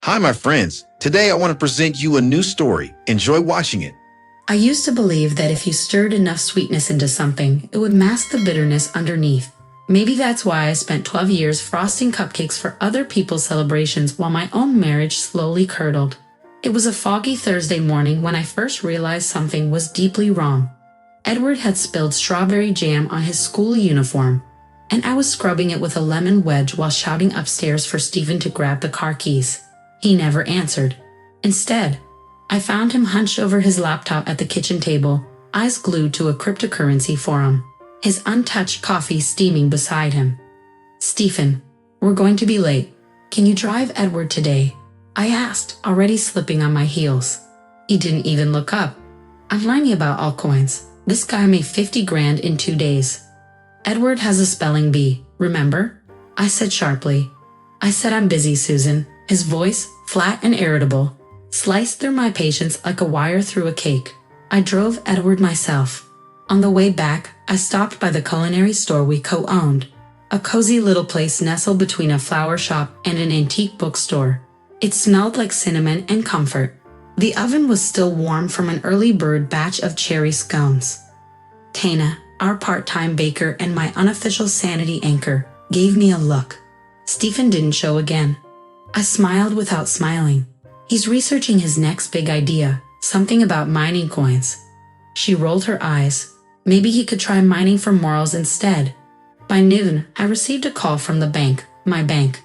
Hi, my friends. Today I want to present you a new story. Enjoy watching it. I used to believe that if you stirred enough sweetness into something, it would mask the bitterness underneath. Maybe that's why I spent 12 years frosting cupcakes for other people's celebrations while my own marriage slowly curdled. It was a foggy Thursday morning when I first realized something was deeply wrong. Edward had spilled strawberry jam on his school uniform, and I was scrubbing it with a lemon wedge while shouting upstairs for Stephen to grab the car keys. He never answered. Instead, I found him hunched over his laptop at the kitchen table, eyes glued to a cryptocurrency forum, his untouched coffee steaming beside him. "Stephen, we're going to be late. Can you drive Edward today?" I asked, already slipping on my heels. He didn't even look up. "I'm lying about altcoins. This guy made 50 grand in 2 days." "Edward has a spelling bee, remember?" I said sharply. "I said I'm busy, Susan." His voice, flat and irritable, sliced through my patience like a wire through a cake. I drove Edward myself. On the way back, I stopped by the culinary store we co-owned, a cozy little place nestled between a flower shop and an antique bookstore. It smelled like cinnamon and comfort. The oven was still warm from an early bird batch of cherry scones. Tana, our part-time baker and my unofficial sanity anchor, gave me a look. Stephen didn't show again. I smiled without smiling. He's researching his next big idea, something about mining coins. She rolled her eyes. Maybe he could try mining for morals instead. By noon, I received a call from the bank, my bank.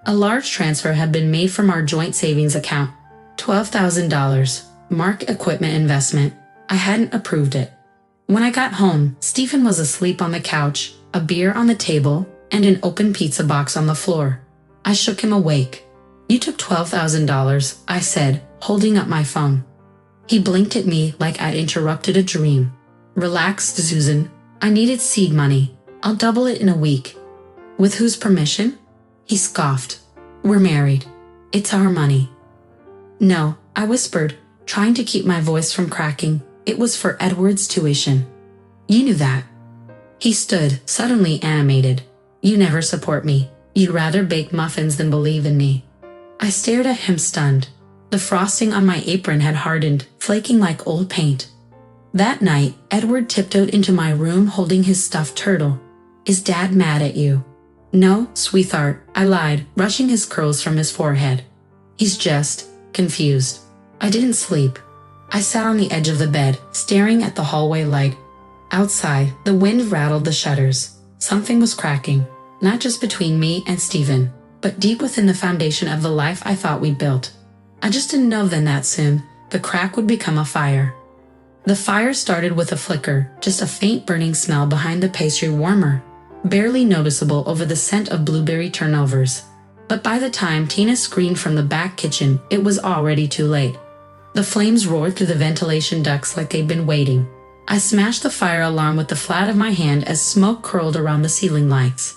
A large transfer had been made from our joint savings account. $12,000, Mark equipment investment. I hadn't approved it. When I got home, Stephen was asleep on the couch, a beer on the table, and an open pizza box on the floor. I shook him awake. "You took $12,000, I said, holding up my phone. He blinked at me like I'd interrupted a dream. "Relax, Susan. I needed seed money. I'll double it in a week." "With whose permission?" He scoffed. "We're married. It's our money." "No," I whispered, trying to keep my voice from cracking. "It was for Edward's tuition." "You knew that." He stood, suddenly animated. "You never support me. You'd rather bake muffins than believe in me." I stared at him stunned. The frosting on my apron had hardened, flaking like old paint. That night, Edward tiptoed into my room holding his stuffed turtle. "Is Dad mad at you?" "No, sweetheart," I lied, brushing his curls from his forehead. "He's just confused." I didn't sleep. I sat on the edge of the bed, staring at the hallway light. Outside, the wind rattled the shutters. Something was cracking, not just between me and Stephen, but deep within the foundation of the life I thought we'd built. I just didn't know then that soon, the crack would become a fire. The fire started with a flicker, just a faint burning smell behind the pastry warmer, barely noticeable over the scent of blueberry turnovers. But by the time Tina screamed from the back kitchen, it was already too late. The flames roared through the ventilation ducts like they'd been waiting. I smashed the fire alarm with the flat of my hand as smoke curled around the ceiling lights.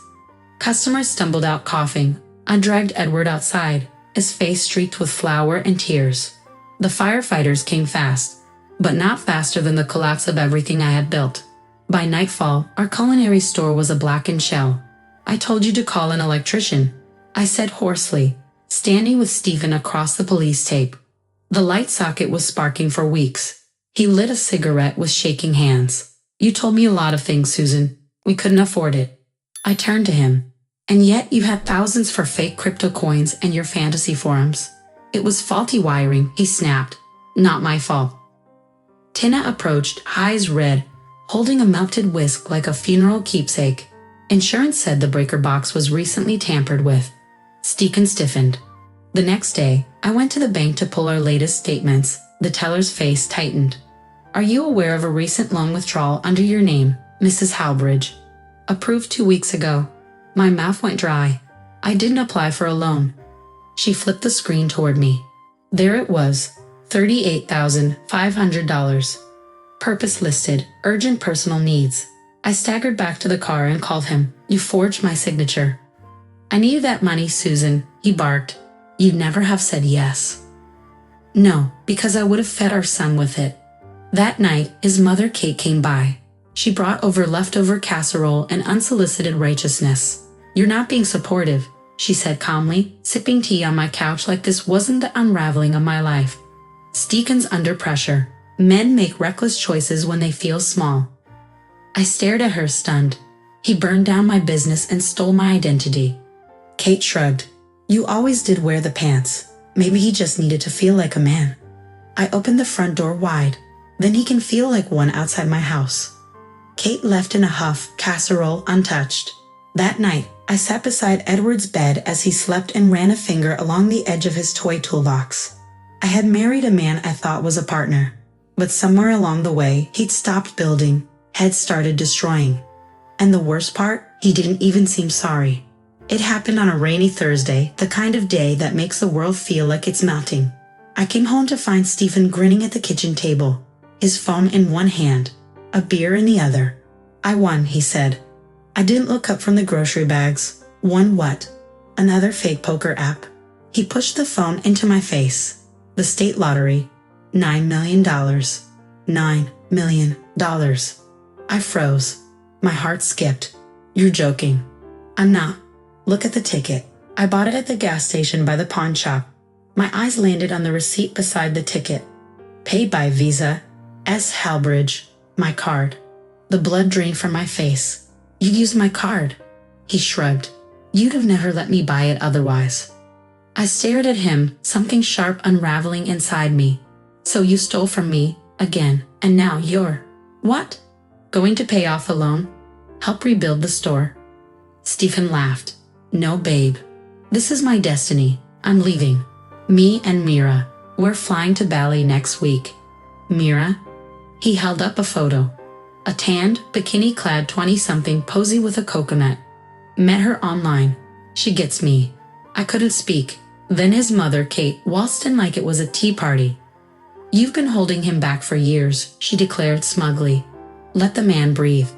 Customers stumbled out coughing. I dragged Edward outside, his face streaked with flour and tears. The firefighters came fast, but not faster than the collapse of everything I had built. By nightfall, our culinary store was a blackened shell. "I told you to call an electrician," I said hoarsely, standing with Stephen across the police tape. The light socket was sparking for weeks. He lit a cigarette with shaking hands. "You told me a lot of things, Susan. We couldn't afford it." I turned to him. "And yet you had thousands for fake crypto coins and your fantasy forums." "It was faulty wiring," he snapped. "Not my fault." Tina approached, eyes red, holding a melted whisk like a funeral keepsake. "Insurance said the breaker box was recently tampered with." Stephen stiffened. The next day, I went to the bank to pull our latest statements. The teller's face tightened. "Are you aware of a recent loan withdrawal under your name, Mrs. Howbridge? Approved 2 weeks ago." My mouth went dry. I didn't apply for a loan. She flipped the screen toward me. There it was, $38,500. Purpose listed, urgent personal needs. I staggered back to the car and called him. "You forged my signature." "I needed that money, Susan," he barked. "You'd never have said yes." "No, because I would have fed our son with it." That night, his mother Kate came by. She brought over leftover casserole and unsolicited righteousness. "You're not being supportive," she said calmly, sipping tea on my couch like this wasn't the unraveling of my life. Stefan's under pressure. Men make reckless choices when they feel small. I stared at her, stunned. He burned down my business and stole my identity. Kate shrugged. You always did wear the pants. Maybe he just needed to feel like a man. I opened the front door wide. Then he can feel like one outside my house. Kate left in a huff, casserole untouched. That night, I sat beside Edward's bed as he slept and ran a finger along the edge of his toy toolbox. I had married a man I thought was a partner. But somewhere along the way, he'd stopped building, had started destroying. And the worst part, he didn't even seem sorry. It happened on a rainy Thursday, the kind of day that makes the world feel like it's melting. I came home to find Stefan grinning at the kitchen table, his phone in one hand, a beer in the other. I won, he said. I didn't look up from the grocery bags. Won what? Another fake poker app. He pushed the phone into my face. The state lottery. $9 million. $9 million. I froze. My heart skipped. You're joking. I'm not. Look at the ticket. I bought it at the gas station by the pawn shop. My eyes landed on the receipt beside the ticket. Paid by Visa. S. Halbridge. My card. The blood drained from my face. You used my card. He shrugged. You'd have never let me buy it otherwise. I stared at him, something sharp unraveling inside me. So you stole from me, again, and now you're… What? Going to pay off a loan? Help rebuild the store? Stefan laughed. No, babe. This is my destiny. I'm leaving. Me and Mira. We're flying to Bali next week. Mira? He held up a photo. A tanned, bikini-clad 20-something posing with a coconut. Met her online. She gets me. I couldn't speak. Then his mother, Kate, waltzed in like it was a tea party. You've been holding him back for years, she declared smugly. Let the man breathe.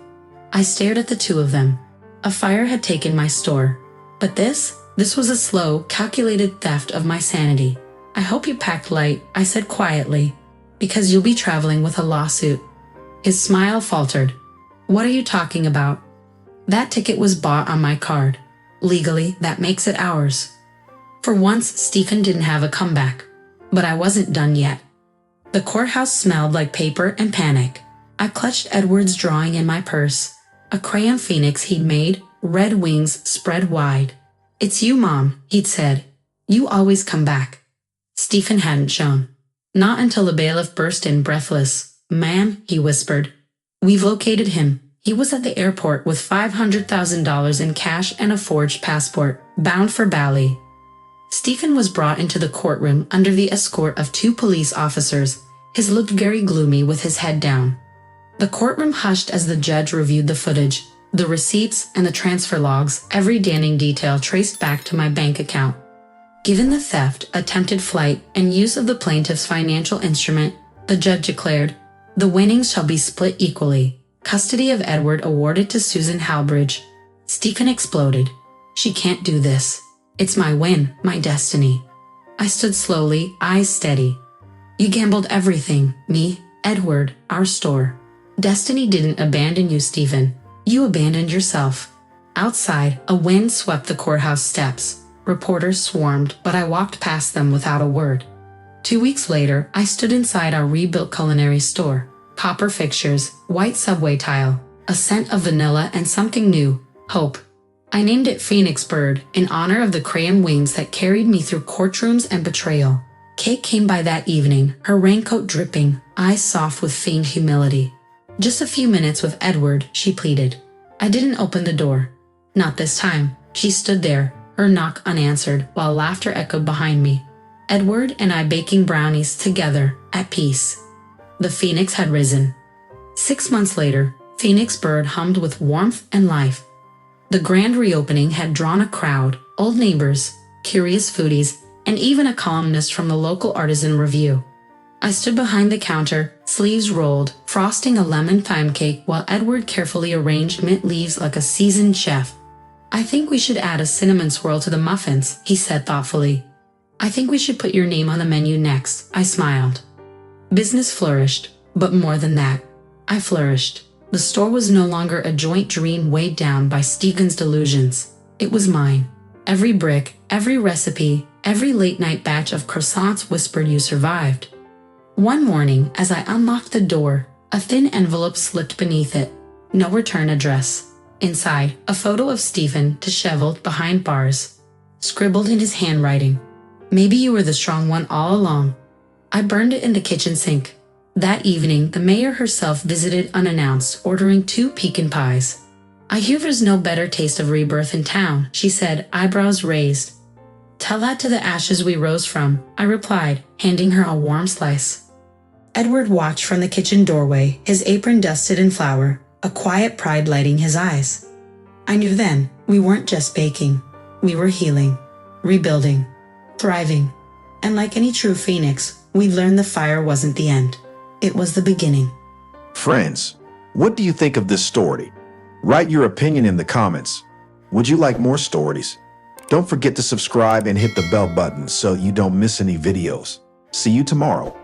I stared at the two of them. A fire had taken my store. But this was a slow, calculated theft of my sanity. I hope you packed light, I said quietly, because you'll be traveling with a lawsuit. His smile faltered. What are you talking about? That ticket was bought on my card. Legally, that makes it ours. For once, Stefan didn't have a comeback. But I wasn't done yet. The courthouse smelled like paper and panic. I clutched Edward's drawing in my purse. A crayon phoenix he'd made, red wings spread wide. It's you, Mom, he'd said. You always come back. Stefan hadn't shown. Not until the bailiff burst in breathless. Ma'am, he whispered. We've located him. He was at the airport with $500,000 in cash and a forged passport, bound for Bali. Stefan was brought into the courtroom under the escort of 2 police officers. His looked very gloomy with his head down. The courtroom hushed as the judge reviewed the footage, the receipts and the transfer logs, every damning detail traced back to my bank account. Given the theft, attempted flight, and use of the plaintiff's financial instrument, the judge declared, the winnings shall be split equally. Custody of Edward awarded to Susan Halbridge. Stefan exploded. She can't do this. It's my win, my destiny. I stood slowly, eyes steady. You gambled everything, me, Edward, our store. Destiny didn't abandon you, Stefan. You abandoned yourself. Outside, a wind swept the courthouse steps. Reporters swarmed, but I walked past them without a word. 2 weeks later, I stood inside our rebuilt culinary store. Copper fixtures, white subway tile, a scent of vanilla and something new, hope. I named it Phoenix Bird in honor of the crayon wings that carried me through courtrooms and betrayal. Kate came by that evening, her raincoat dripping, eyes soft with feigned humility. Just a few minutes with Edward, she pleaded. I didn't open the door. Not this time. She stood there, her knock unanswered, while laughter echoed behind me. Edward and I baking brownies together, at peace. The phoenix had risen. 6 months later, Phoenix Bird hummed with warmth and life. The grand reopening had drawn a crowd, old neighbors, curious foodies, and even a columnist from the local Artisan Review. I stood behind the counter, sleeves rolled, frosting a lemon thyme cake while Edward carefully arranged mint leaves like a seasoned chef. I think we should add a cinnamon swirl to the muffins, he said thoughtfully. I think we should put your name on the menu next, I smiled. Business flourished, but more than that. I flourished. The store was no longer a joint dream weighed down by Stefan's delusions. It was mine. Every brick, every recipe, every late-night batch of croissants whispered you survived. One morning, as I unlocked the door, a thin envelope slipped beneath it. No return address. Inside, a photo of Stephen, disheveled behind bars, scribbled in his handwriting. Maybe you were the strong one all along. I burned it in the kitchen sink. That evening, the mayor herself visited unannounced, ordering 2 pecan pies. I hear there's no better taste of rebirth in town, she said, eyebrows raised. Tell that to the ashes we rose from, I replied, handing her a warm slice. Edward watched from the kitchen doorway, his apron dusted in flour, a quiet pride lighting his eyes. I knew then, we weren't just baking. We were healing, rebuilding, thriving. And like any true phoenix, we learned the fire wasn't the end. It was the beginning. Friends, what do you think of this story? Write your opinion in the comments. Would you like more stories? Don't forget to subscribe and hit the bell button so you don't miss any videos. See you tomorrow.